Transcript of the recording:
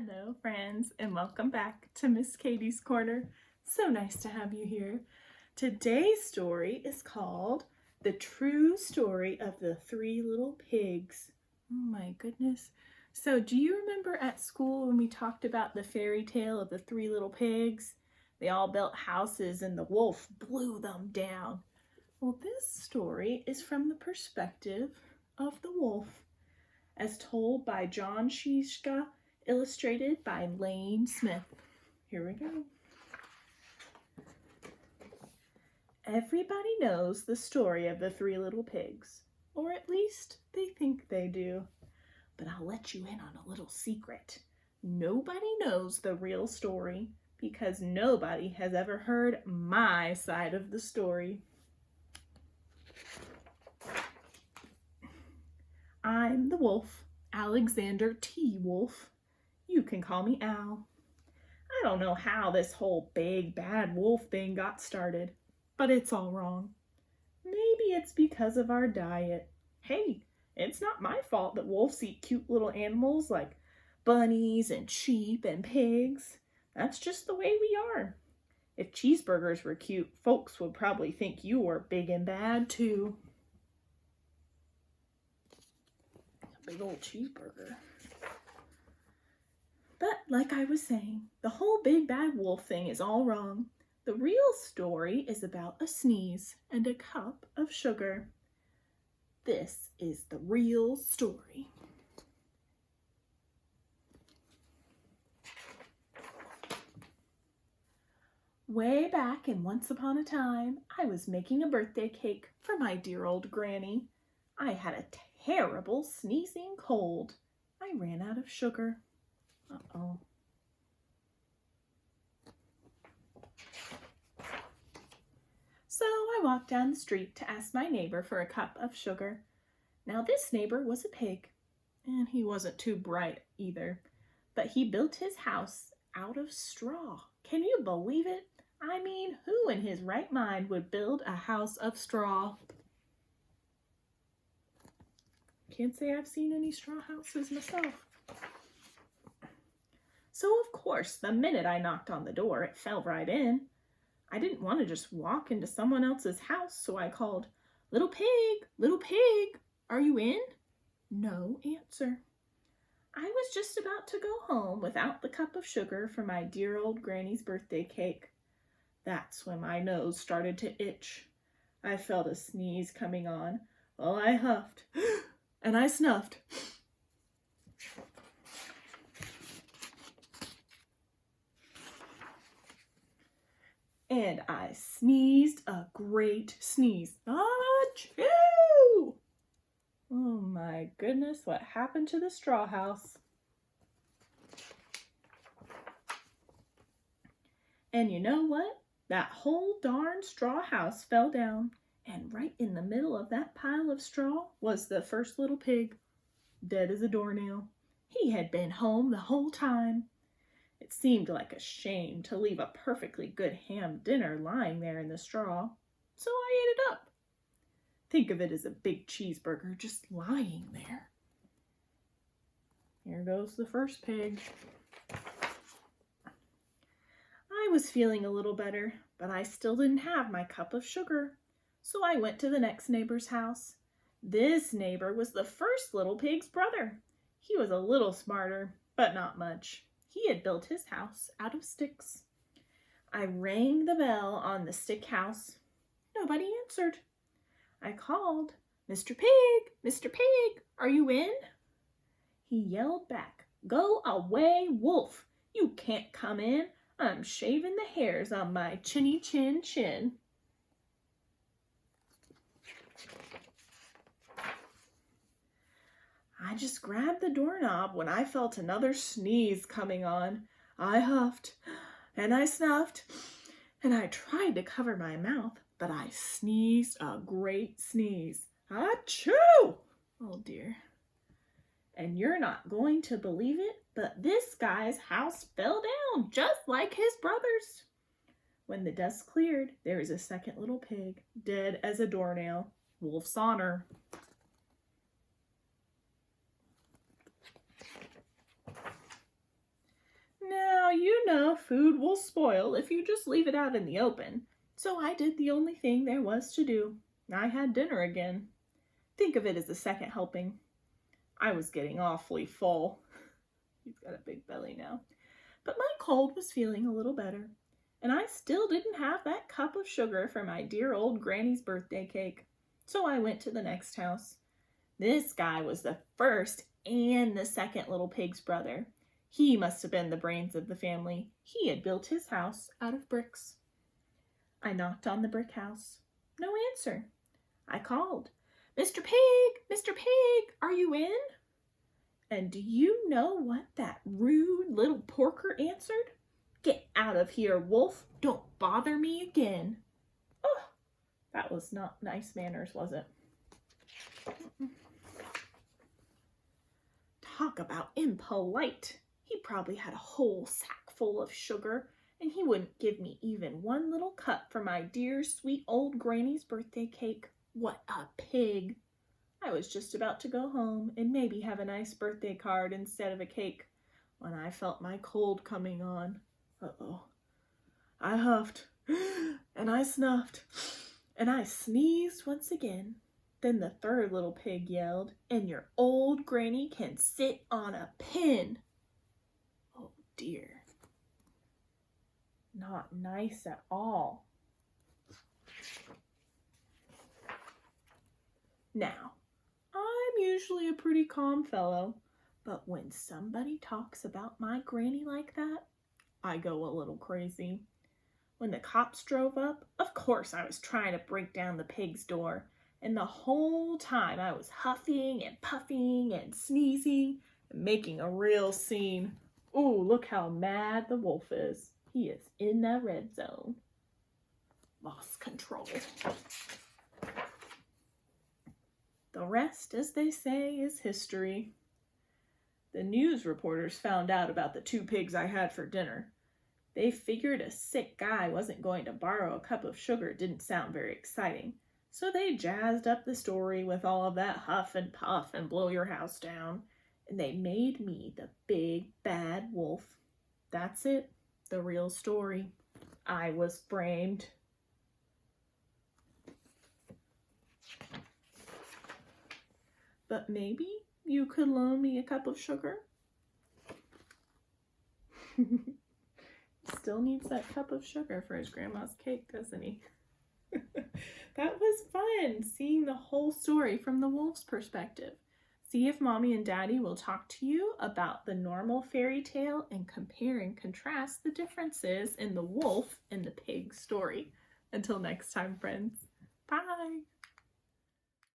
Hello, friends, and welcome back to Miss Katie's Corner. So nice to have you here. Today's story is called The True Story of the Three Little Pigs. Oh my goodness. So, do you remember at school when we talked about the fairy tale of the three little pigs? They all built houses and the wolf blew them down. Well, this story is from the perspective of the wolf, as told by John Shishka, illustrated by Lane Smith. Here we go. Everybody knows the story of the three little pigs, or at least they think they do. But I'll let you in on a little secret. Nobody knows the real story because nobody has ever heard my side of the story. I'm the wolf, Alexander T. Wolf. You can call me Al. I don't know how this whole big bad wolf thing got started, but it's all wrong. Maybe it's because of our diet. Hey, it's not my fault that wolves eat cute little animals like bunnies and sheep and pigs. That's just the way we are. If cheeseburgers were cute, folks would probably think you were big and bad too. A big old cheeseburger. But like I was saying, the whole big bad wolf thing is all wrong. The real story is about a sneeze and a cup of sugar. This is the real story. Way back in Once Upon a Time, I was making a birthday cake for my dear old granny. I had a terrible sneezing cold. I ran out of sugar. Uh-oh. So I walked down the street to ask my neighbor for a cup of sugar. Now this neighbor was a pig, and he wasn't too bright either, but he built his house out of straw. Can you believe it? I mean, who in his right mind would build a house of straw? Can't say I've seen any straw houses myself. So of course, the minute I knocked on the door, it fell right in. I didn't want to just walk into someone else's house, so I called, little pig, are you in? No answer. I was just about to go home without the cup of sugar for my dear old granny's birthday cake. That's when my nose started to itch. I felt a sneeze coming on. Well, I huffed and I snuffed. And I sneezed a great sneeze. Achoo! Oh my goodness, what happened to the straw house? And you know what? That whole darn straw house fell down, and right in the middle of that pile of straw was the first little pig, dead as a doornail. He had been home the whole time. It seemed like a shame to leave a perfectly good ham dinner lying there in the straw, so I ate it up. Think of it as a big cheeseburger just lying there. Here goes the first pig. I was feeling a little better, but I still didn't have my cup of sugar, so I went to the next neighbor's house. This neighbor was the first little pig's brother. He was a little smarter, but not much. He had built his house out of sticks. I rang the bell on the stick house. Nobody answered. I called, Mr. Pig, are you in? He yelled back, go away, wolf. You can't come in. I'm shaving the hairs on my chinny chin chin. I just grabbed the doorknob when I felt another sneeze coming on. I huffed and I snuffed and I tried to cover my mouth, but I sneezed a great sneeze. Achoo! Oh dear. And you're not going to believe it, but this guy's house fell down just like his brother's. When the dust cleared, there was a second little pig, dead as a doornail. Wolf's honor. food will spoil if you just leave it out in the open. So I did the only thing there was to do. I had dinner again. Think of it as a second helping. I was getting awfully full. He's got a big belly now. But my cold was feeling a little better, and I still didn't have that cup of sugar for my dear old Granny's birthday cake. So I went to the next house. This guy was the first and the second little pig's brother. He must have been the brains of the family. He had built his house out of bricks. I knocked on the brick house. No answer. I called, "Mr. Pig, Mr. Pig, are you in?" And do you know what that rude little porker answered? "Get out of here, wolf. Don't bother me again." Oh, that was not nice manners, was it? Talk about impolite. He probably had a whole sack full of sugar, and he wouldn't give me even one little cup for my dear sweet old Granny's birthday cake. What a pig! I was just about to go home and maybe have a nice birthday card instead of a cake when I felt my cold coming on. Uh-oh. I huffed, and I snuffed, and I sneezed once again. Then the third little pig yelled, "And your old Granny can sit on a pin." Oh dear. Not nice at all. Now, I'm usually a pretty calm fellow, but when somebody talks about my Granny like that, I go a little crazy. When the cops drove up, of course I was trying to break down the pig's door, and the whole time I was huffing and puffing and sneezing and making a real scene. Ooh, look how mad the wolf is. He is in the red zone. Lost control. The rest, as they say, is history. The news reporters found out about the 2 pigs I had for dinner. They figured a sick guy wasn't going to borrow a cup of sugar didn't sound very exciting, so they jazzed up the story with all of that huff and puff and blow your house down, and they made me the big bad wolf. That's it, the real story. I was framed. But maybe you could loan me a cup of sugar? Still needs that cup of sugar for his grandma's cake, doesn't he? That was fun, seeing the whole story from the wolf's perspective. See if Mommy and Daddy will talk to you about the normal fairy tale and compare and contrast the differences in the wolf and the pig story. Until next time, friends. Bye!